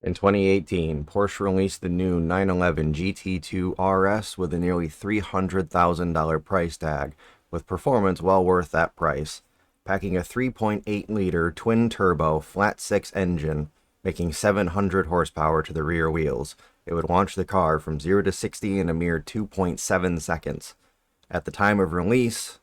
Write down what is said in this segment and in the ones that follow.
In 2018, Porsche released the new 911 GT2 RS with a nearly $300,000 price tag, with performance well worth that price, packing a 3.8-liter twin-turbo flat-six engine, making 700 horsepower to the rear wheels. It would launch the car from 0 to 60 in a mere 2.7 seconds. At the time of release,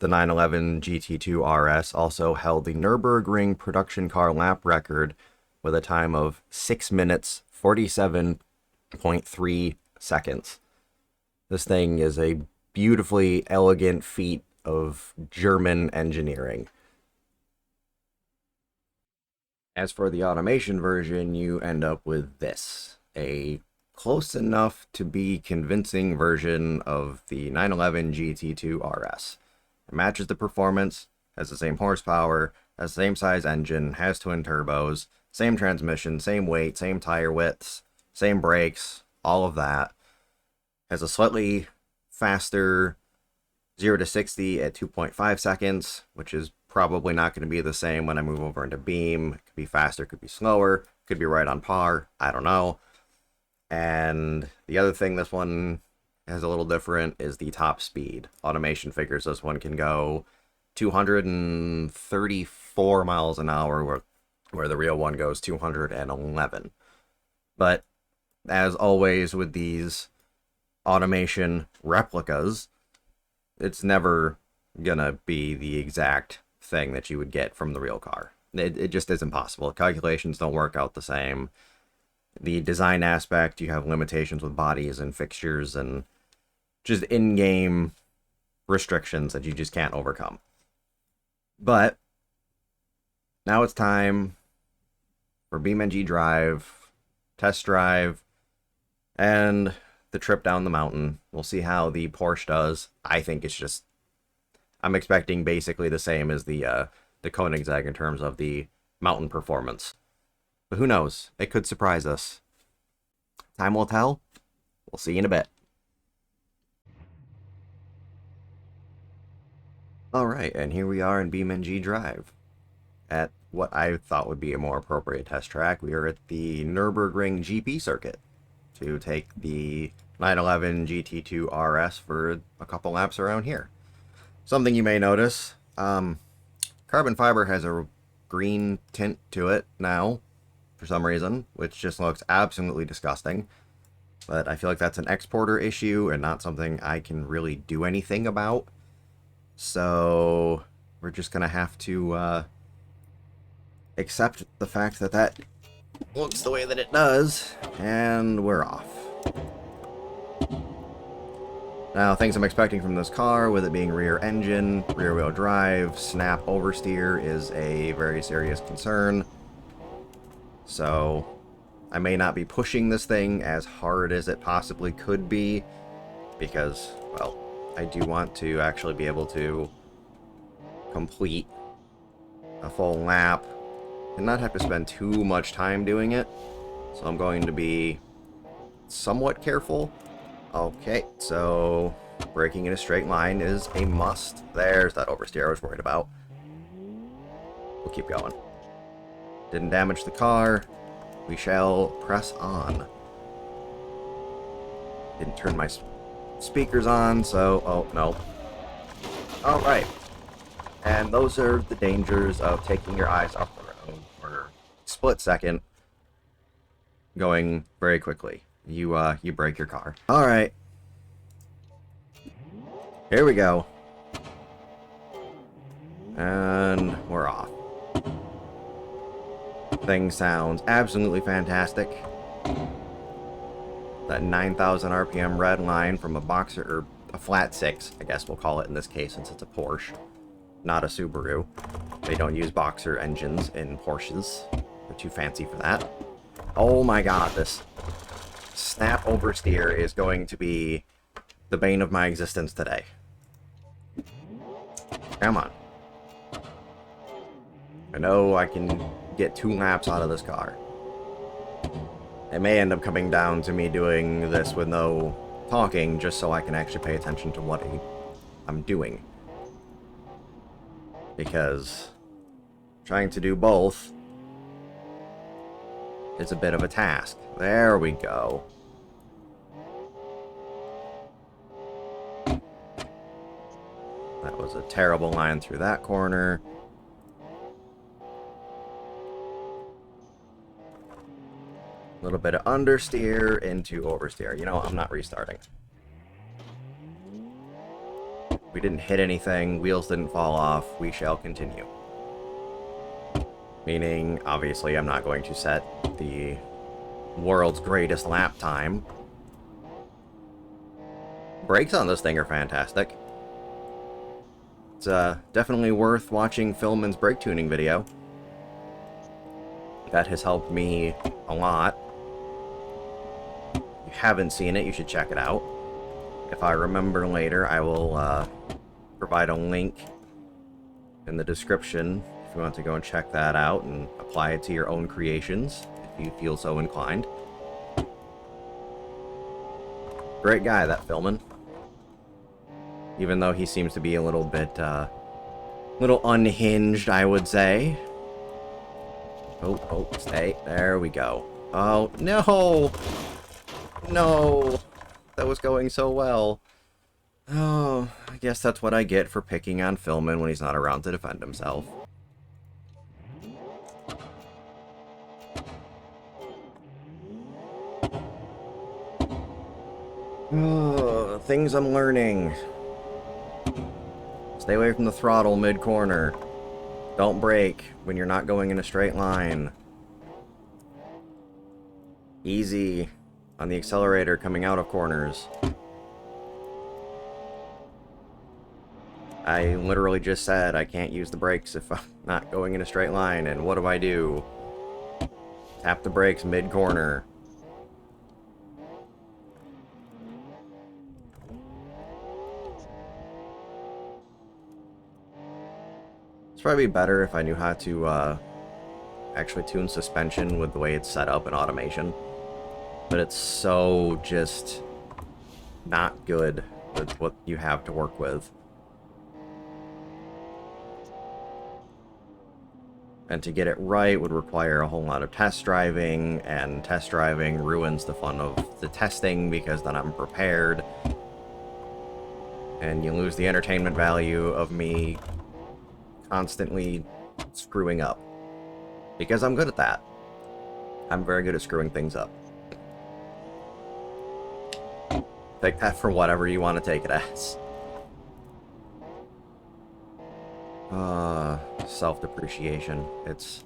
the 911 GT2 RS also held the Nürburgring production car lap record with a time of 6 minutes 47.3 seconds. This thing is a beautifully elegant feat of German engineering. As for the automation version, you end up with this, a close enough to be convincing version of the 911 GT2 RS. It matches the performance, has the same horsepower, has the same size engine, has twin turbos, same transmission, same weight, same tire widths, same brakes, all of that. Has a slightly faster 0 to 60 at 2.5 seconds, which is probably not going to be the same when I move over into Beam. It could be faster, could be slower, could be right on par, I don't know. And the other thing this one has a little different is the top speed. Automation figures this one can go 234 miles an hour, where the real one goes 211. But as always with these automation replicas, it's never gonna be the exact thing that you would get from the real car. It just isn't possible. Calculations don't work out the same. The design aspect, you have limitations with bodies and fixtures and just in-game restrictions that you just can't overcome. But now it's time for BeamNG drive, test drive, and the trip down the mountain. We'll see how the Porsche does. I think it's just, I'm expecting basically the same as the Koenigsegg in terms of the mountain performance. But who knows? It could surprise us. Time will tell. We'll see you in a bit. Alright, and here we are in BeamNG Drive. At what I thought would be a more appropriate test track, we are at the Nürburgring GP circuit to take the 911 GT2 RS for a couple laps around here. Something you may notice, carbon fiber has a green tint to it now, for some reason, which just looks absolutely disgusting. But I feel like that's an exporter issue and not something I can really do anything about. So we're just going to have to accept the fact that that looks the way that it does, and we're off. Now, things I'm expecting from this car, with it being rear engine, rear wheel drive, snap oversteer is a very serious concern. So I may not be pushing this thing as hard as it possibly could be, because, well, I do want to actually be able to complete a full lap and not have to spend too much time doing it. So I'm going to be somewhat careful. Okay, so braking in a straight line is a must. There's that oversteer I was worried about. We'll keep going. Didn't damage the car. We shall press on. Didn't turn my speakers on, so... oh, no. Alright. And those are the dangers of taking your eyes off the road for a split second, going very quickly. You break your car. Alright. Here we go. And we're off. Thing sounds absolutely fantastic. That 9,000 RPM red line from a Boxer, or a flat six, I guess we'll call it in this case since it's a Porsche, not a Subaru. They don't use Boxer engines in Porsches. They're too fancy for that. Oh my god, this snap oversteer is going to be the bane of my existence today. Come on. I know I can get 2 laps out of this car. It may end up coming down to me doing this with no talking, just so I can actually pay attention to what I'm doing. Because trying to do both is a bit of a task. There we go. That was a terrible line through that corner. A little bit of understeer into oversteer. You know what? I'm not restarting. We didn't hit anything. Wheels didn't fall off. We shall continue. Meaning, obviously, I'm not going to set the world's greatest lap time. Brakes on this thing are fantastic. It's definitely worth watching Philman's brake tuning video. That has helped me a lot. If you haven't seen it, you should check it out. If I remember later, I will provide a link in the description if you want to go and check that out and apply it to your own creations, if you feel so inclined. Great guy, that Philman. Even though he seems to be a little bit, little unhinged, I would say. Oh, stay. There we go. Oh, no! No! That was going so well. Oh, I guess that's what I get for picking on Philman when he's not around to defend himself. Oh, things I'm learning. Stay away from the throttle mid-corner. Don't brake when you're not going in a straight line. Easy on the accelerator coming out of corners. I literally just said I can't use the brakes if I'm not going in a straight line, and what do? Tap the brakes mid-corner. It's probably better if I knew how to actually tune suspension with the way it's set up in automation. But it's so just not good with what you have to work with. And to get it right would require a whole lot of test driving, and test driving ruins the fun of the testing because then I'm prepared. And you lose the entertainment value of me constantly screwing up. Because I'm good at that. I'm very good at screwing things up. Take that for whatever you want to take it as. Self-depreciation. It's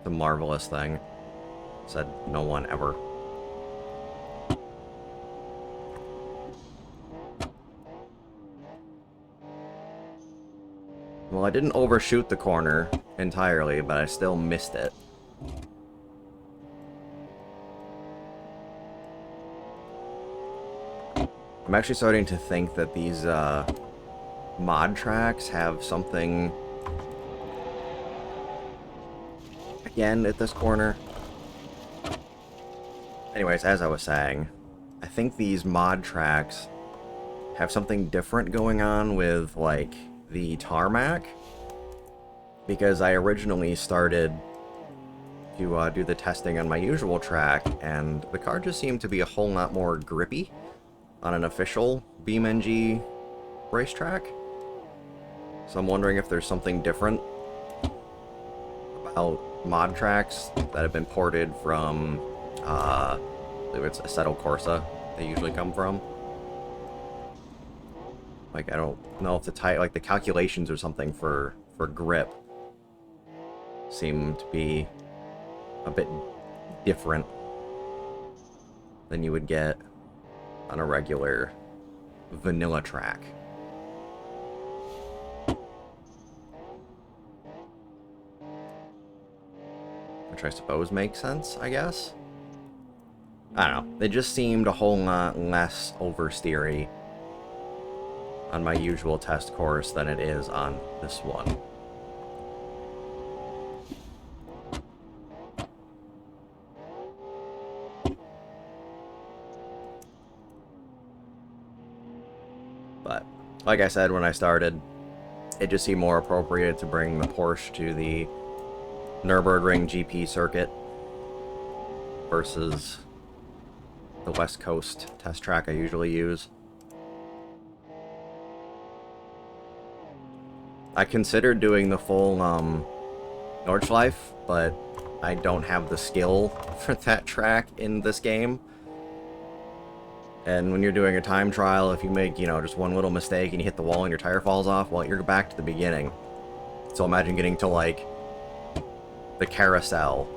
a marvelous thing. Said no one ever. Well, I didn't overshoot the corner entirely, but I still missed it. I'm actually starting to think that these mod tracks have something again at this corner. Anyways, as I was saying, I think these mod tracks have something different going on with, like, the tarmac, because I originally started to do the testing on my usual track, and the car just seemed to be a whole lot more grippy on an official BeamNG racetrack. So I'm wondering if there's something different about mod tracks that have been ported from, I believe it's Assetto Corsa they usually come from. Like, I don't know if the like the calculations or something for grip seem to be a bit different than you would get on a regular vanilla track. Which I suppose makes sense, I guess? I don't know. They just seemed a whole lot less oversteery on my usual test course than it is on this one. But, like I said when I started, it just seemed more appropriate to bring the Porsche to the Nürburgring GP circuit versus the West Coast test track I usually use. I considered doing the full Nordschleife, but I don't have the skill for that track in this game. And when you're doing a time trial, if you make, you know, just one little mistake and you hit the wall and your tire falls off, well, you're back to the beginning. So imagine getting to, like, the carousel,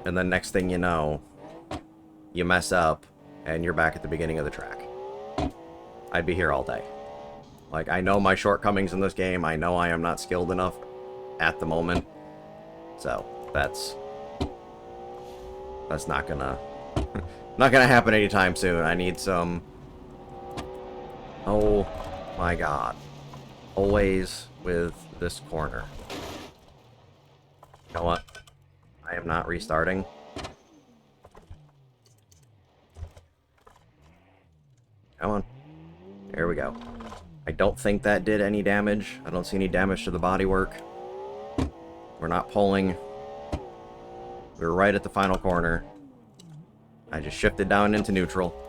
and then next thing you know, you mess up, and you're back at the beginning of the track. I'd be here all day. Like, I know my shortcomings in this game, I know I am not skilled enough at the moment, so that's not gonna not gonna happen anytime soon. I need some... Oh my god. Always with this corner. You know what? I am not restarting. Come on. There we go. I don't think that did any damage. I don't see any damage to the bodywork. We're not pulling. We're right at the final corner. I just shifted down into neutral.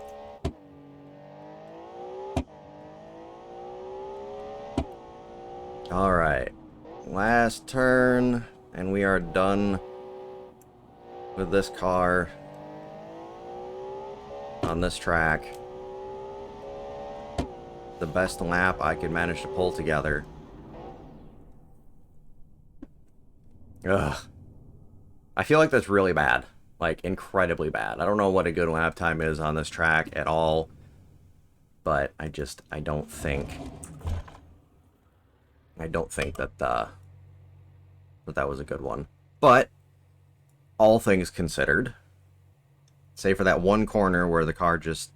Alright. Last turn, and we are done with this car on this track. The best lap I could manage to pull together. Ugh. I feel like that's really bad. Like, incredibly bad. I don't know what a good lap time is on this track at all. But I don't think that, that was a good one. But, all things considered, say for that one corner where the car just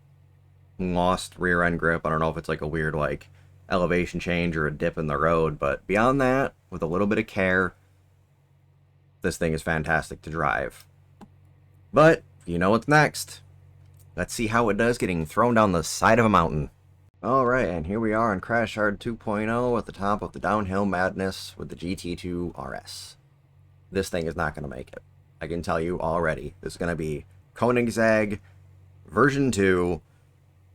lost rear end grip, I don't know if it's like a weird, like, elevation change or a dip in the road, but beyond that, with a little bit of care, this thing is fantastic to drive. But, you know what's next. Let's see how it does getting thrown down the side of a mountain. Alright, and here we are on Crash Hard 2.0 at the top of the downhill madness with the GT2 RS. This thing is not going to make it. I can tell you already. This is going to be Koenigsegg version 2.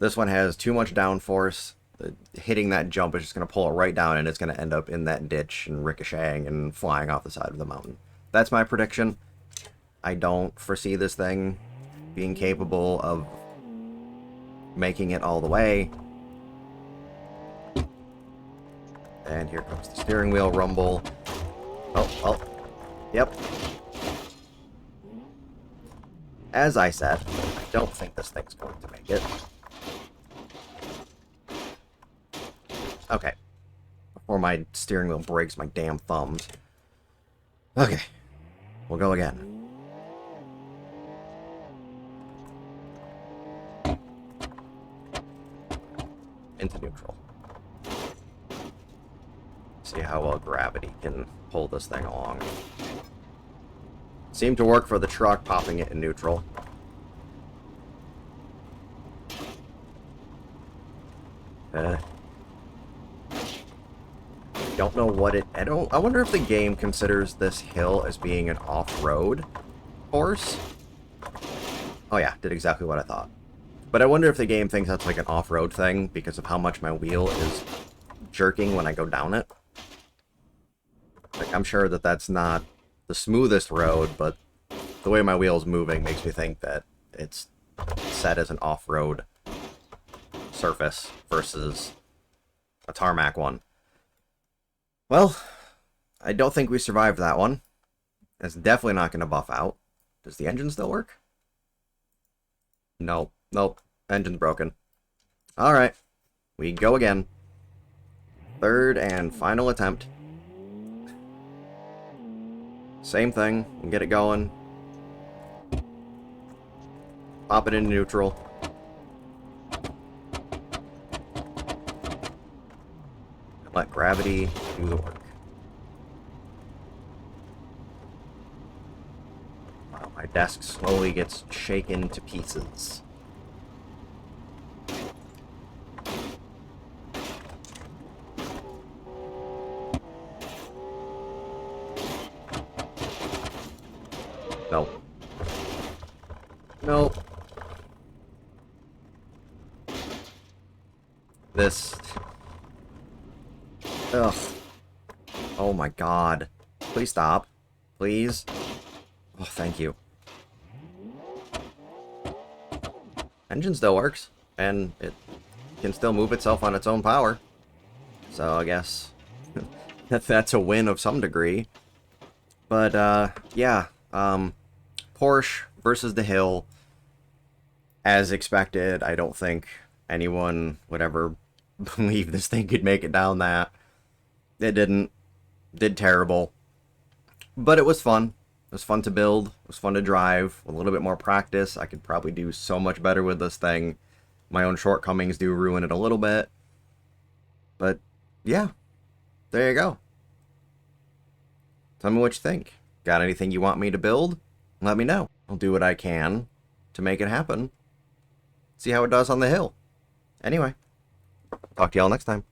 This one has too much downforce. Hitting that jump is just going to pull it right down, and it's going to end up in that ditch and ricocheting and flying off the side of the mountain. That's my prediction. I don't foresee this thing being capable of making it all the way. And here comes the steering wheel rumble. Oh, yep. As I said, I don't think this thing's going to make it. Okay. Before my steering wheel breaks my damn thumbs. Okay. We'll go again. Into neutral. See how well gravity can pull this thing along. Seemed to work for the truck, popping it in neutral. Don't know what it... I wonder if the game considers this hill as being an off-road course. Oh yeah, did exactly what I thought. But I wonder if the game thinks that's like an off-road thing because of how much my wheel is jerking when I go down it. Like, I'm sure that that's not the smoothest road, but the way my wheel is moving makes me think that it's set as an off-road surface versus a tarmac one. Well, I don't think we survived that one. It's definitely not going to buff out. Does the engine still work? No. Nope. Engine's broken. Alright. We go again. Third and final attempt. Same thing. We'll get it going. Pop it into neutral. And let gravity do the work. Wow, my desk slowly gets shaken to pieces. Nope. No. This. Ugh. Oh my god. Please stop. Please. Oh, thank you. Engine still works, and it can still move itself on its own power. So I guess that's a win of some degree. But yeah, Porsche versus the Hill, as expected. I don't think anyone would ever believe this thing could make it down that. It didn't. Did terrible. But it was fun. It was fun to build. It was fun to drive. With a little bit more practice, I could probably do so much better with this thing. My own shortcomings do ruin it a little bit. But yeah, there you go. Tell me what you think. Got anything you want me to build? Let me know. I'll do what I can to make it happen. See how it does on the hill. Anyway, talk to y'all next time.